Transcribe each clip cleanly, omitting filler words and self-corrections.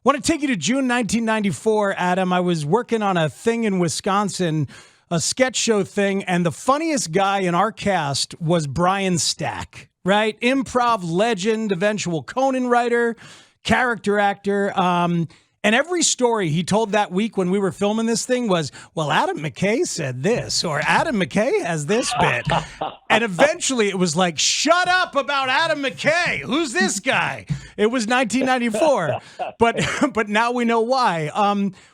Want to take you to June 1994, Adam. I was working on a thing in Wisconsin, a sketch show thing, and the funniest guy in our cast was Brian Stack, right? Improv legend, eventual Conan writer, character actor. And every story he told that week when we were filming this thing was, well, Adam McKay said this, or Adam McKay has this bit. And eventually it was like, shut up about Adam McKay. Who's this guy? It was 1994. But now we know why.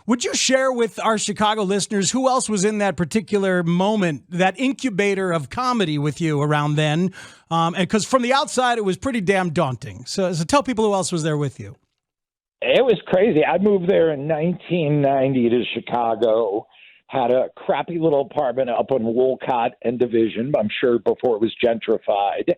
Would you share with our Chicago listeners who else was in that particular moment, that incubator of comedy with you around then? And because from the outside, it was pretty damn daunting. So tell people who else was there with you. It was crazy. I moved there in 1990 to Chicago, had a crappy little apartment up on Wolcott and Division, I'm sure before it was gentrified.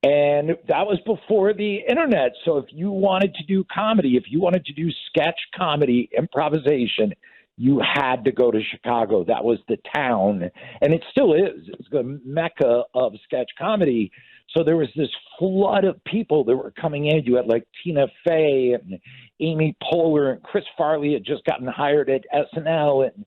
And that was before the internet. So if you wanted to do comedy, if you wanted to do sketch comedy, improvisation, you had to go to Chicago. That was the town. And it still is. It's the mecca of sketch comedy. So there was this flood of people that were coming in. You had like Tina Fey and Amy Poehler, and Chris Farley had just gotten hired at SNL, and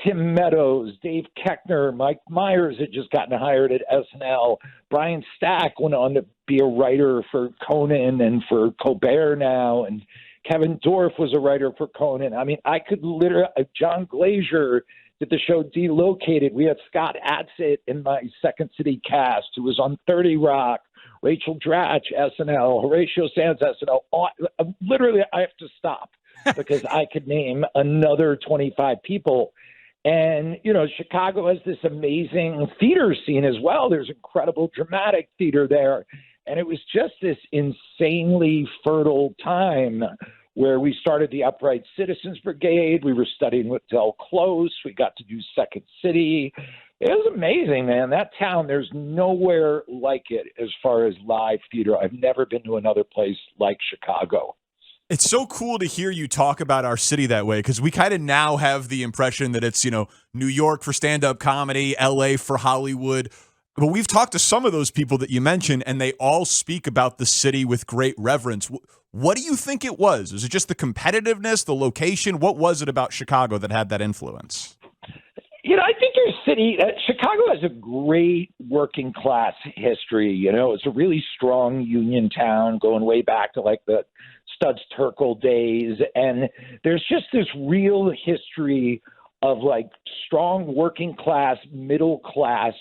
Tim Meadows, Dave Koechner, Mike Myers had just gotten hired at SNL. Brian Stack went on to be a writer for Conan and for Colbert now, and Kevin Dorff was a writer for Conan. I mean, I could literally, John Glazer did the show Delocated. We had Scott Adsit in my Second City cast, who was on 30 Rock, Rachel Dratch, SNL, Horatio Sands, SNL. Literally, I have to stop because I could name another 25 people. And, you know, Chicago has this amazing theater scene as well. There's incredible dramatic theater there. And it was just this insanely fertile time where we started the Upright Citizens Brigade. We were studying with Del Close. We got to do Second City. It was amazing, man. That town, there's nowhere like it as far as live theater. I've never been to another place like Chicago. It's so cool to hear you talk about our city that way, because we kind of now have the impression that it's, you know, New York for stand-up comedy, LA for Hollywood. But we've talked to some of those people that you mentioned, and they all speak about the city with great reverence. What do you think it was? Was it just the competitiveness, the location? What was it about Chicago that had that influence? You know, I think your city, Chicago has a great working class history. You know, it's a really strong union town going way back to like the Studs Terkel days. And there's just this real history of like strong working class, middle class,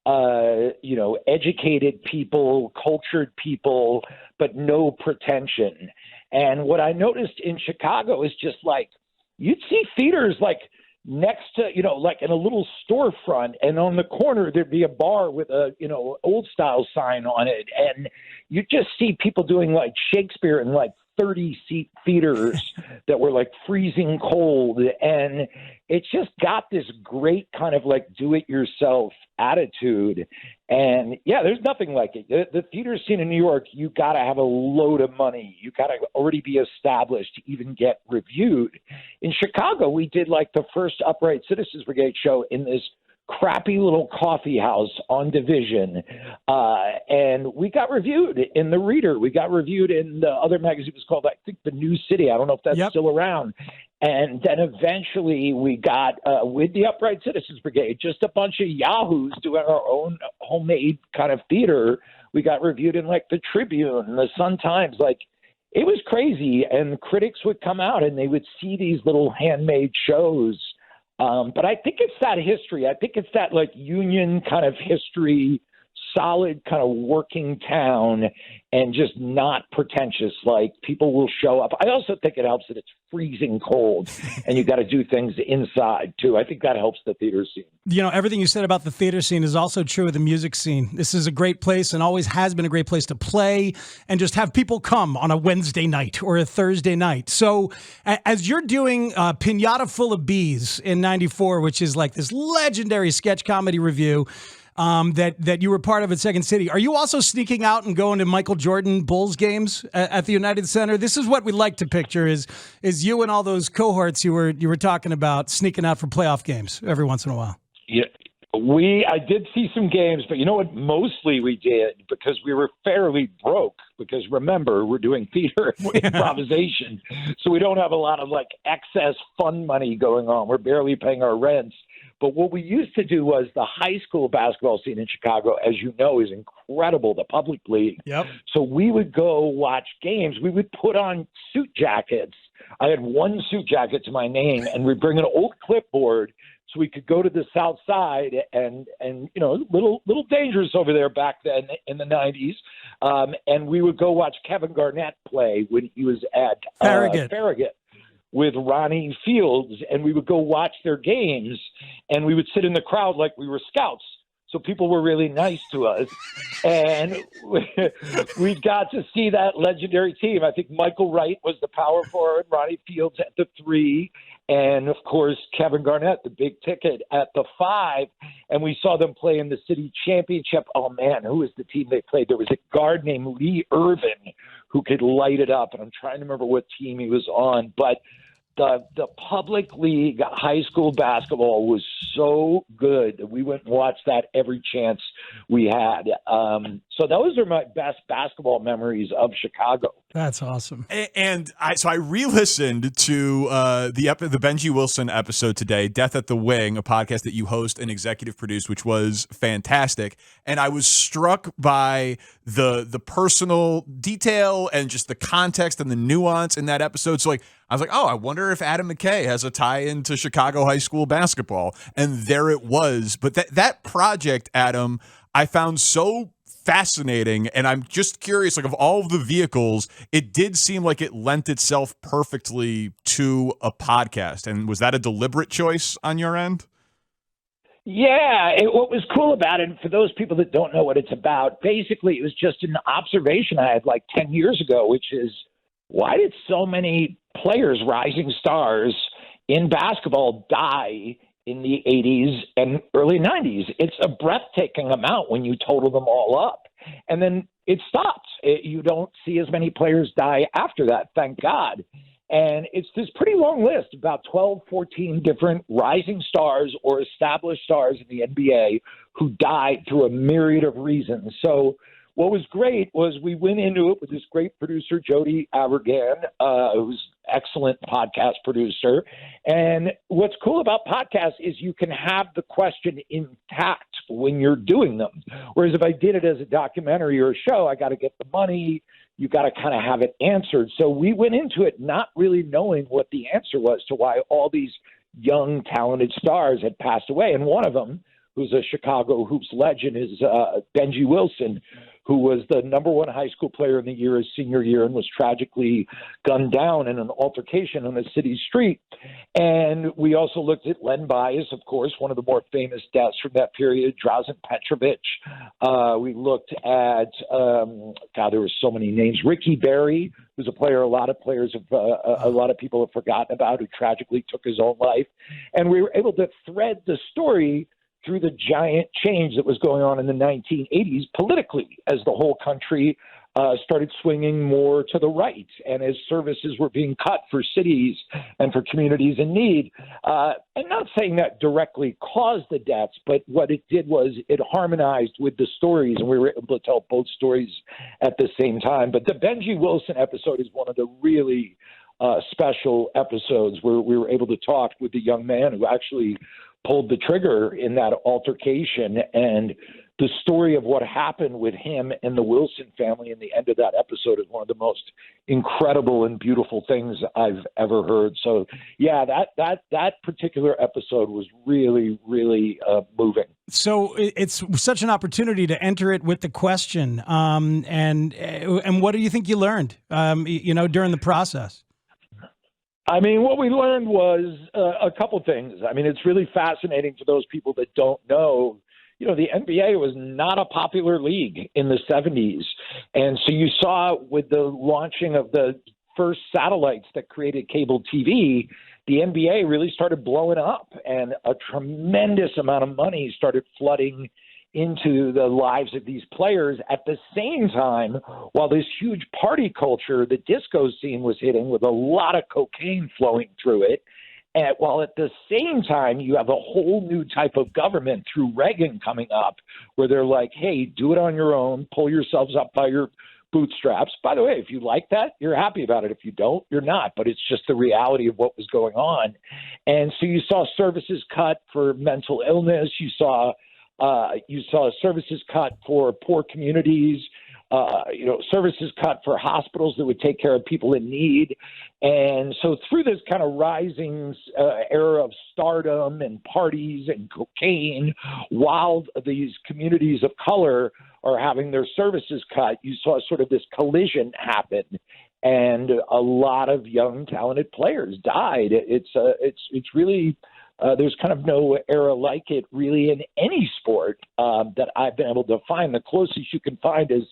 you know, educated people, cultured people, but no pretension. And what I noticed in Chicago is just like, you'd see theaters like next to, you know, like in a little storefront, and on the corner there'd be a bar with a, you know, old style sign on it. And you just see people doing like Shakespeare in like 30-seat theaters that were like freezing cold. And it's just got this great kind of like do-it-yourself attitude. And yeah, there's nothing like it. The theater scene in New York, you got to have a load of money. You got to already be established to even get reviewed. In Chicago, we did like the first Upright Citizens Brigade show in this crappy little coffee house on Division. And we got reviewed in The Reader. We got reviewed in the other magazine. It was called, I think, The New City. I don't know if that's still around. And then eventually we got, with the Upright Citizens Brigade, just a bunch of yahoos doing our own homemade kind of theater. We got reviewed in like the Tribune and the Sun-Times. Like, it was crazy. And critics would come out and they would see these little handmade shows. But I think it's that history. I think it's that like union kind of history, solid kind of working town, and just not pretentious. Like, people will show up. I also think it helps that it's freezing cold and you got to do things inside too. I think that helps the theater scene. You know, everything you said about the theater scene is also true of the music scene. This is a great place and always has been a great place to play and just have people come on a Wednesday night or a Thursday night. So as you're doing Pinata Full of Bees in 94, which is like this legendary sketch comedy review, that you were part of at Second City. Are you also sneaking out and going to Michael Jordan Bulls games at the United Center? This is what we like to picture is you and all those cohorts you were talking about sneaking out for playoff games every once in a while. Yeah, I did see some games, but you know what? Mostly we did because we were fairly broke. Because remember, we're doing theater improvisation, so we don't have a lot of like excess fun money going on. We're barely paying our rents. But what we used to do was the high school basketball scene in Chicago, as you know, is incredible, the public league. Yep. So we would go watch games. We would put on suit jackets. I had one suit jacket to my name, and we'd bring an old clipboard so we could go to the South Side and you know, little dangerous over there back then in the 90s. And we would go watch Kevin Garnett play when he was at Farragut with Ronnie Fields, and we would go watch their games, and we would sit in the crowd like we were scouts. So people were really nice to us, and we got to see that legendary team. I think Michael Wright was the power forward, Ronnie Fields at the 3, and, of course, Kevin Garnett, the big ticket, at the 5. And we saw them play in the city championship. Oh, man, who was the team they played? There was a guard named Lee Irvin who could light it up, and I'm trying to remember what team he was on. But the public league high school basketball was so good that we went and watched that every chance we had. So those are my best basketball memories of Chicago. That's awesome. And I re-listened to the Benji Wilson episode today, Death at the Wing, a podcast that you host and executive produce, which was fantastic. And I was struck by the personal detail and just the context and the nuance in that episode. So I was like, oh, I wonder if Adam McKay has a tie into Chicago high school basketball. And there it was. But that project, Adam, I found so fascinating, and I'm just curious, like, of all of the vehicles, it did seem like it lent itself perfectly to a podcast. And was that a deliberate choice on your end? Yeah, what was cool about it, for those people that don't know what it's about, basically it was just an observation I had like 10 years ago, which is, why did so many players, rising stars in basketball, die in the 80s and early 90s? It's a breathtaking amount when you total them all up. And then it stops. You don't see as many players die after that, thank God. And it's this pretty long list, about 12, 14 different rising stars or established stars in the NBA who died through a myriad of reasons. So what was great was we went into it with this great producer, Jody Abergan, who's an excellent podcast producer. And what's cool about podcasts is you can have the question intact when you're doing them. Whereas if I did it as a documentary or a show, I got to get the money. You got to kind of have it answered. So we went into it not really knowing what the answer was to why all these young, talented stars had passed away. And one of them, who's a Chicago hoops legend, is Benji Wilson, who was the number 1 high school player in the year his senior year and was tragically gunned down in an altercation on the city street. And we also looked at Len Bias, of course, one of the more famous deaths from that period, Drazen Petrovic. We looked at, there were so many names, Ricky Berry, who's a player a lot of people have forgotten about, who tragically took his own life. And we were able to thread the story through the giant change that was going on in the 1980s politically, as the whole country started swinging more to the right, and as services were being cut for cities and for communities in need. I'm not saying that directly caused the deaths, but what it did was it harmonized with the stories, and we were able to tell both stories at the same time. But the Benji Wilson episode is one of the really special episodes where we were able to talk with the young man who actually pulled the trigger in that altercation, and the story of what happened with him and the Wilson family in the end of that episode is one of the most incredible and beautiful things I've ever heard. So yeah, that particular episode was really, really moving. So it's such an opportunity to enter it with the question. And what do you think you learned, during the process? I mean, what we learned was a couple things. I mean, it's really fascinating for those people that don't know. The NBA was not a popular league in the 70s. And so you saw with the launching of the first satellites that created cable TV, the NBA really started blowing up, and a tremendous amount of money started flooding into the lives of these players at the same time, while this huge party culture, the disco scene, was hitting with a lot of cocaine flowing through it. And while at the same time, you have a whole new type of government through Reagan coming up where they're like, hey, do it on your own, pull yourselves up by your bootstraps. By the way, if you like that, you're happy about it. If you don't, you're not. But it's just the reality of what was going on. And so you saw services cut for mental illness. You saw services cut for poor communities. Services cut for hospitals that would take care of people in need. And so through this kind of rising era of stardom and parties and cocaine, while these communities of color are having their services cut, you saw sort of this collision happen. And a lot of young, talented players died. It's really there's kind of no era like it really in any sport that I've been able to find. The closest you can find is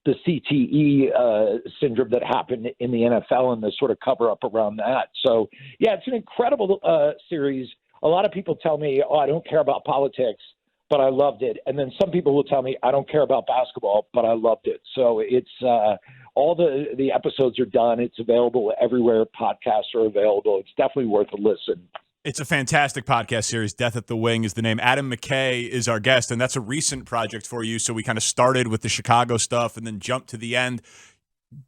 the CTE syndrome that happened in the NFL and the sort of cover up around that. So, yeah, it's an incredible series. A lot of people tell me, I don't care about politics, but I loved it. And then some people will tell me, I don't care about basketball, but I loved it. So it's all the episodes are done. It's available everywhere podcasts are available. It's definitely worth a listen. It's a fantastic podcast series. Death at the Wing is the name. Adam McKay is our guest, and that's a recent project for you. So we kind of started with the Chicago stuff and then jumped to the end.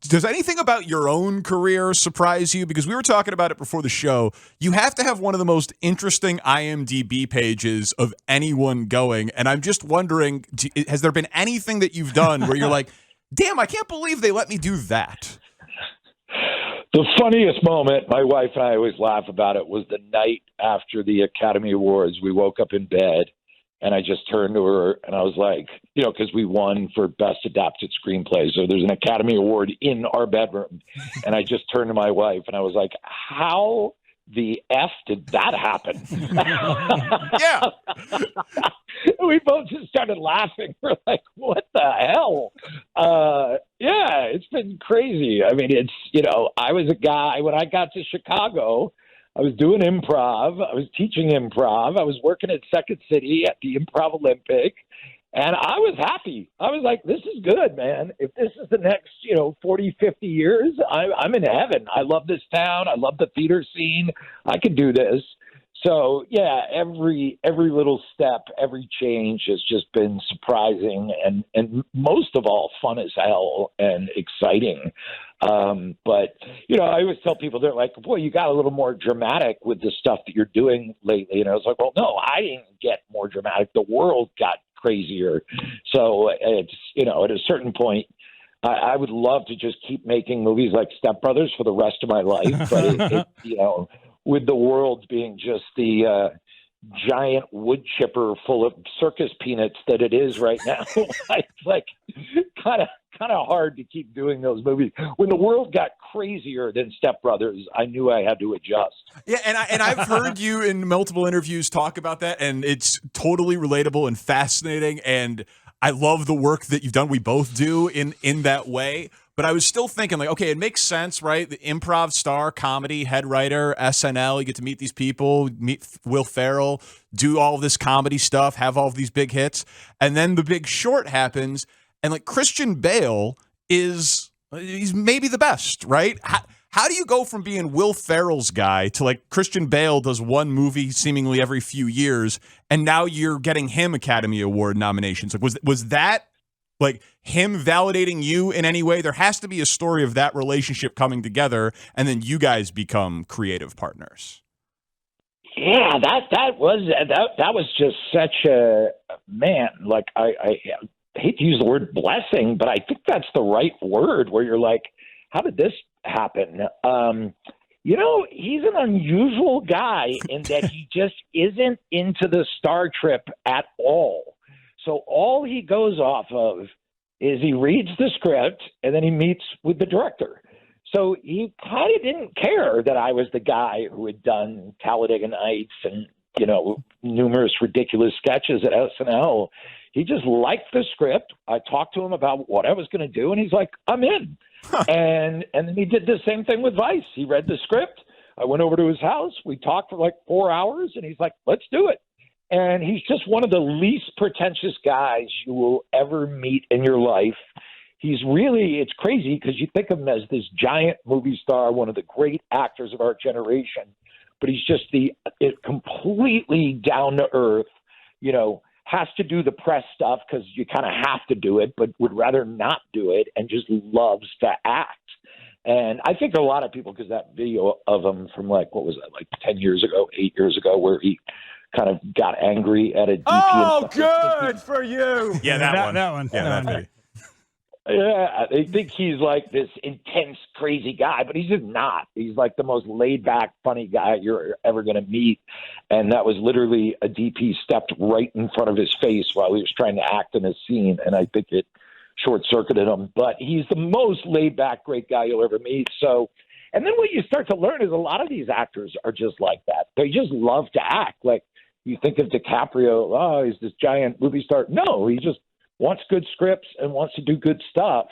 Does anything about your own career surprise you? Because we were talking about it before the show. You have to have one of the most interesting IMDb pages of anyone going. And I'm just wondering, has there been anything that you've done where you're like, damn, I can't believe they let me do that? The funniest moment, my wife and I always laugh about it, was the night after the Academy Awards. We woke up in bed, and I just turned to her, and I was like, because we won for Best Adapted Screenplay, so there's an Academy Award in our bedroom. And I just turned to my wife, and I was like, how the F did that happen? Yeah. We both just started laughing. We're like, what the hell? Yeah, it's been crazy. I mean, I was a guy, when I got to Chicago, I was doing improv. I was teaching improv. I was working at Second City at the Improv Olympic. And I was happy. I was like, this is good, man. If this is the next, 40, 50 years, I'm in heaven. I love this town. I love the theater scene. I can do this. So, yeah, every little step, every change has just been surprising and most of all fun as hell and exciting. But, I always tell people, they're like, boy, you got a little more dramatic with the stuff that you're doing lately. And I was like, well, no, I didn't get more dramatic. The world got crazier. So it's, at a certain point, I would love to just keep making movies like Step Brothers for the rest of my life. But, with the world being just the giant wood chipper full of circus peanuts that it is right now, it's like kind of hard to keep doing those movies. When the world got crazier than Step Brothers, I knew I had to adjust. Yeah, and I've heard you in multiple interviews talk about that, and it's totally relatable and fascinating, and I love the work that you've done. We both do in that way. But I was still thinking, like, okay, it makes sense, right? The improv star, comedy, head writer, SNL, you get to meet these people, meet Will Ferrell, do all this comedy stuff, have all of these big hits. And then The Big Short happens, and like Christian Bale he's maybe the best, right? How do you go from being Will Ferrell's guy to like Christian Bale does one movie seemingly every few years, and now you're getting him Academy Award nominations? Like, was that like him validating you in any way? There has to be a story of that relationship coming together, and then you guys become creative partners. Yeah, that was just such a man. Like I hate to use the word blessing, but I think that's the right word. Where you're like, how did this happen? He's an unusual guy in that he just isn't into the star trip at all. So all he goes off of is he reads the script and then he meets with the director. So he kind of didn't care that I was the guy who had done Talladega Nights and, numerous ridiculous sketches at SNL. He just liked the script. I talked to him about what I was going to do, and he's like, I'm in. Huh. And then he did the same thing with Vice. He read the script. I went over to his house. We talked for like 4 hours, and he's like, let's do it. And he's just one of the least pretentious guys you will ever meet in your life. It's crazy because you think of him as this giant movie star, one of the great actors of our generation. but he's just completely down to earth, has to do the press stuff because you kind of have to do it, but would rather not do it and just loves to act. And I think a lot of people, because that video of him from what was that, 10 years ago, 8 years ago, where he kind of got angry at a DP. Oh, good for you. Yeah, that one. That one. Yeah, that one. video. Yeah, they think he's like this intense, crazy guy, but he's just not. He's like the most laid-back, funny guy you're ever going to meet. And that was literally a DP stepped right in front of his face while he was trying to act in a scene, and I think it short-circuited him. But he's the most laid-back, great guy you'll ever meet. So, and then what you start to learn is a lot of these actors are just like that. They just love to act. Like, you think of DiCaprio, oh, he's this giant movie star. No, he just wants good scripts and wants to do good stuff.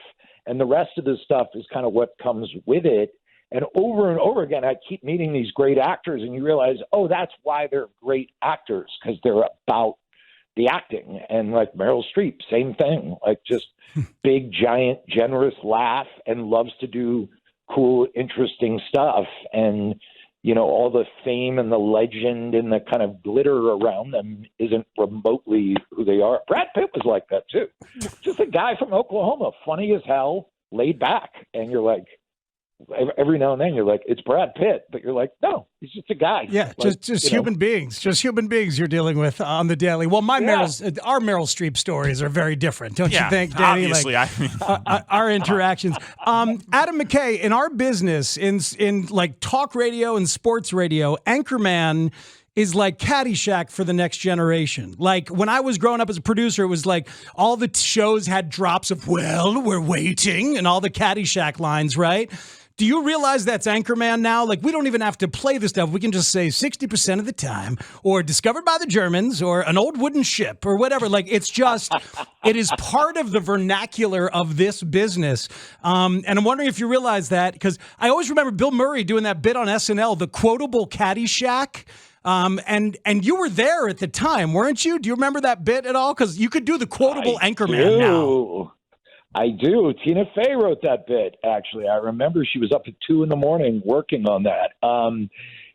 And the rest of the stuff is kind of what comes with it. And over again, I keep meeting these great actors, and you realize, oh, that's why they're great actors, because they're about the acting. And like Meryl Streep, same thing, like just big, giant, generous laugh and loves to do cool, interesting stuff. And, all the fame and the legend and the kind of glitter around them isn't remotely who they are. Brad Pitt was like that too. Just a guy from Oklahoma, funny as hell, laid back. And you're like, every now and then you're like, it's Brad Pitt, but you're like, no, he's just a guy. Yeah, just human beings, you're dealing with on the daily. Well, our Meryl Streep stories are very different, don't you think, Danny? Obviously, our interactions. Adam McKay, in our business, in like talk radio and sports radio, Anchorman is like Caddyshack for the next generation. Like when I was growing up as a producer, it was like all the shows had drops of, well, we're waiting, and all the Caddyshack lines, right? Do you realize that's Anchorman now? Like, we don't even have to play the stuff. We can just say 60% of the time, or discovered by the Germans, or an old wooden ship, or whatever. Like, it's just, it is part of the vernacular of this business. And I'm wondering if you realize that, because I always remember Bill Murray doing that bit on SNL, the quotable Caddyshack. And you were there at the time, weren't you? Do you remember that bit at all? Because you could do the quotable Anchorman now. I do. Tina Fey wrote that bit, actually. I remember she was up at 2 a.m. working on that.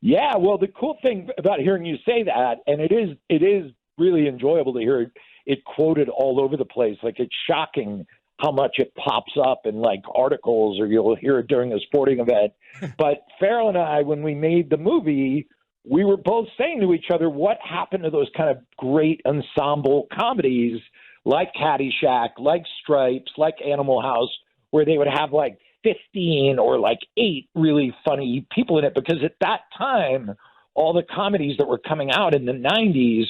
Yeah, well, the cool thing about hearing you say that, and it is really enjoyable to hear it quoted all over the place. Like, it's shocking how much it pops up in, like, articles, or you'll hear it during a sporting event. But Farrell and I, when we made the movie, we were both saying to each other, what happened to those kind of great ensemble comedies like Caddyshack, like Stripes, like Animal House, where they would have like 15 or like 8 really funny people in it? Because at that time, all the comedies that were coming out in the 90s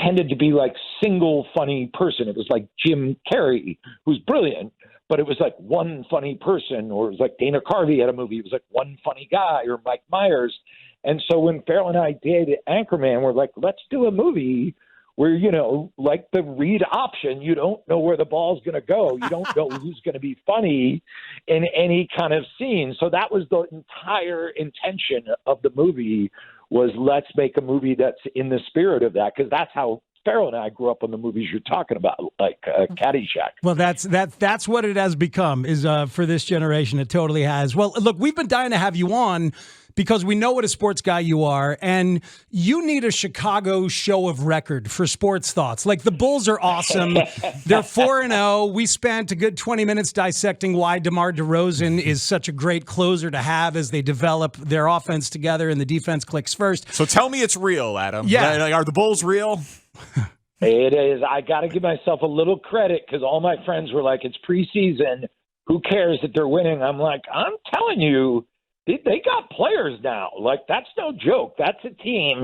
tended to be like single funny person. It was like Jim Carrey, who's brilliant, but it was like one funny person. Or it was like Dana Carvey had a movie. It was like one funny guy, or Mike Myers. And so when Farrell and I did Anchorman, we're like, let's do a movie where, like the read option, you don't know where the ball's going to go. You don't know who's going to be funny in any kind of scene. So that was the entire intention of the movie, was let's make a movie that's in the spirit of that, because that's how Farrell and I grew up on the movies you're talking about, like Caddyshack. Well, that's what it has become, is for this generation. It totally has. Well, look, we've been dying to have you on, because we know what a sports guy you are, and you need a Chicago show of record for sports thoughts. Like, the Bulls are awesome. They're 4-0. We spent a good 20 minutes dissecting why DeMar DeRozan is such a great closer to have as they develop their offense together and the defense clicks first. So tell me it's real, Adam. Yeah. Like, are the Bulls real? It is. I got to give myself a little credit, because all my friends were like, it's preseason. Who cares that they're winning? I'm like, I'm telling you, they got players now. Like, that's no joke. That's a team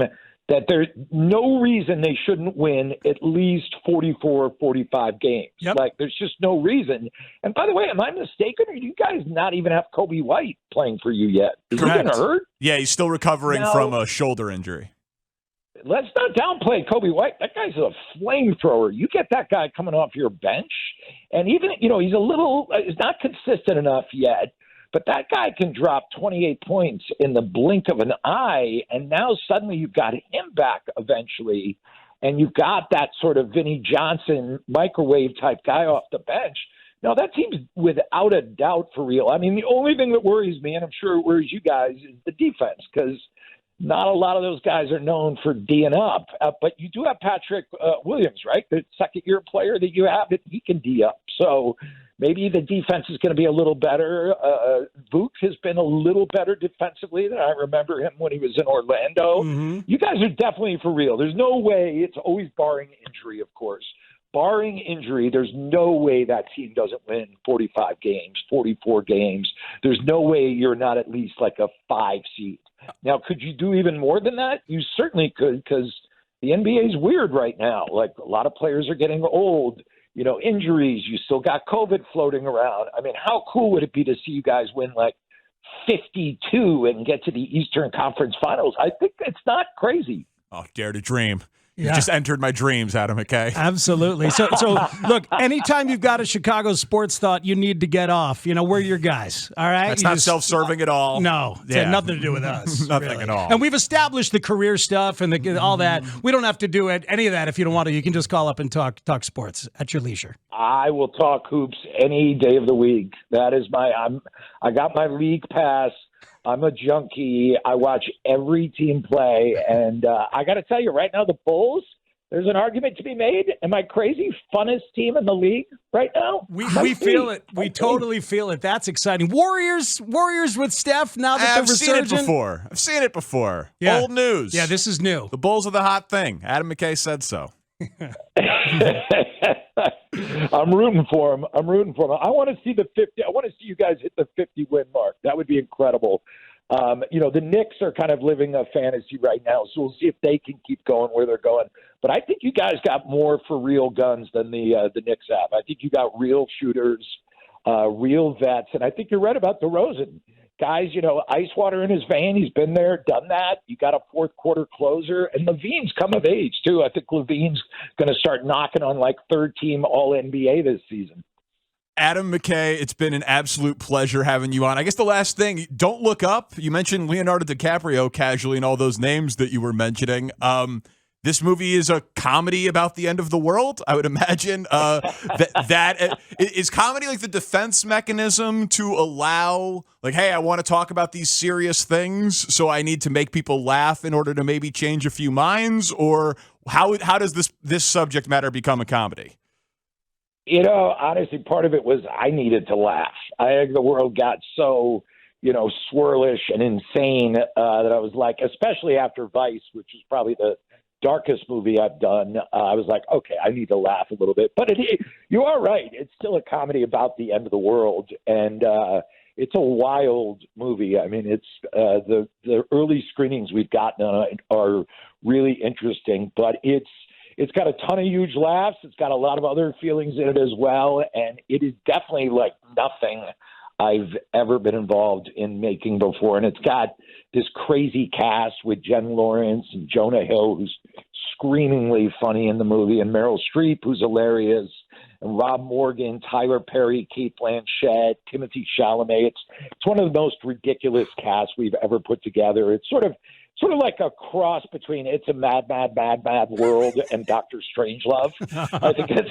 that there's no reason they shouldn't win at least 44, 45 games. Yep. Like, there's just no reason. And by the way, am I mistaken, or do you guys not even have Kobe White playing for you yet? Is he been hurt? Yeah, he's still recovering from a shoulder injury. Let's not downplay Kobe White. That guy's a flamethrower. You get that guy coming off your bench, and even, he's not consistent enough yet, but that guy can drop 28 points in the blink of an eye, and now suddenly you've got him back eventually, and you've got that sort of Vinnie Johnson microwave-type guy off the bench. Now, that team's without a doubt for real. I mean, the only thing that worries me, and I'm sure it worries you guys, is the defense, because not a lot of those guys are known for D'ing up. But you do have Patrick Williams, right? The second-year player that you have, he can D up. So maybe the defense is going to be a little better. Vuk has been a little better defensively than I remember him when he was in Orlando. Mm-hmm. You guys are definitely for real. There's no way, it's always barring injury, of course. Barring injury, there's no way that team doesn't win 45 games, 44 games. There's no way you're not at least like a 5 seed. Now, could you do even more than that? You certainly could, because the NBA is weird right now. Like, a lot of players are getting old. You know, injuries. You still got COVID floating around. I mean, how cool would it be to see you guys win like 52 and get to the Eastern Conference Finals? I think it's not crazy. Oh, dare to dream. You Yeah. just entered my dreams, Adam McKay. Absolutely. So look, anytime you've got a Chicago sports thought, you need to get off. You know, we're your guys. All right. That's You not just- self-serving at all. No, it had nothing to do with us. Nothing really. at all. And we've established the career stuff and all that. We don't have to do any of that if you don't want to. You can just call up and talk sports at your leisure. I will talk hoops any day of the week. That is I got my league pass. I'm a junkie. I watch every team play. And I got to tell you, right now, the Bulls, there's an argument to be made. Am I crazy? Funnest team in the league right now? We feel it. We totally feel it. That's exciting. Warriors with Steph now that they're I've seen resurgent. it before. Yeah. Old news. Yeah, this is new. The Bulls are the hot thing. Adam McKay said so. I'm rooting for him. I want to see the 50. I want to see you guys hit the 50 win mark. That would be incredible. The Knicks are kind of living a fantasy right now, so we'll see if they can keep going where they're going. But I think you guys got more for real guns than the Knicks have. I think you got real shooters, real vets, and I think you're right about DeRozan. Guys, ice water in his vein. He's been there, done that. You got a fourth quarter closer, and Levine's come of age too. I think Levine's going to start knocking on like third team All NBA this season. Adam McKay, it's been an absolute pleasure having you on. I guess the last thing, don't look up. You mentioned Leonardo DiCaprio casually and all those names that you were mentioning. This movie is a comedy about the end of the world, I would imagine. That is comedy like the defense mechanism to allow, like, hey, I want to talk about these serious things, so I need to make people laugh in order to maybe change a few minds? Or how does this subject matter become a comedy? Honestly, part of it was I needed to laugh. I think the world got so, swirlish and insane that I was like, especially after Vice, which is probably the darkest movie I've done, I was like, okay, I need to laugh a little bit. But you are right. It's still a comedy about the end of the world. And it's a wild movie. I mean, it's the early screenings we've gotten on it are really interesting. But it's got a ton of huge laughs. It's got a lot of other feelings in it as well. And it is definitely like nothing I've ever been involved in making before. And it's got this crazy cast with Jen Lawrence and Jonah Hill, who's screamingly funny in the movie, and Meryl Streep, who's hilarious, and Rob Morgan, Tyler Perry, Kate Blanchett, Timothy Chalamet. It's one of the most ridiculous casts we've ever put together. It's sort of like a cross between It's a Mad, Mad, Mad, Mad World and Dr. Strangelove. I think that's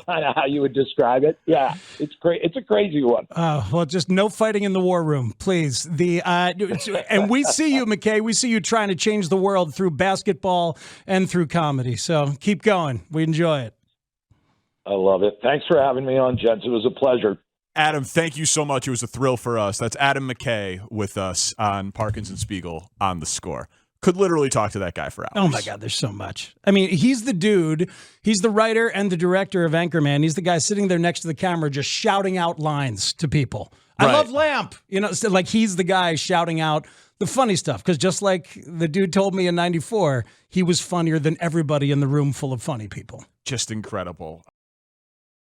kind of how you would describe it. Yeah, it's great. It's a crazy one. Well, just no fighting in the war room, please. And we see you, McKay. We see you trying to change the world through basketball and through comedy. So keep going. We enjoy it. I love it. Thanks for having me on, gents. It was a pleasure. Adam, thank you so much. It was a thrill for us. That's Adam McKay with us on Parkins and Spiegel on The Score. Could literally talk to that guy for hours. Oh, my God, there's so much. I mean, he's the dude. He's the writer and the director of Anchorman. He's the guy sitting there next to the camera just shouting out lines to people. Right. I love Lamp. So like he's the guy shouting out the funny stuff. Because just like the dude told me in 94, he was funnier than everybody in the room full of funny people. Just incredible.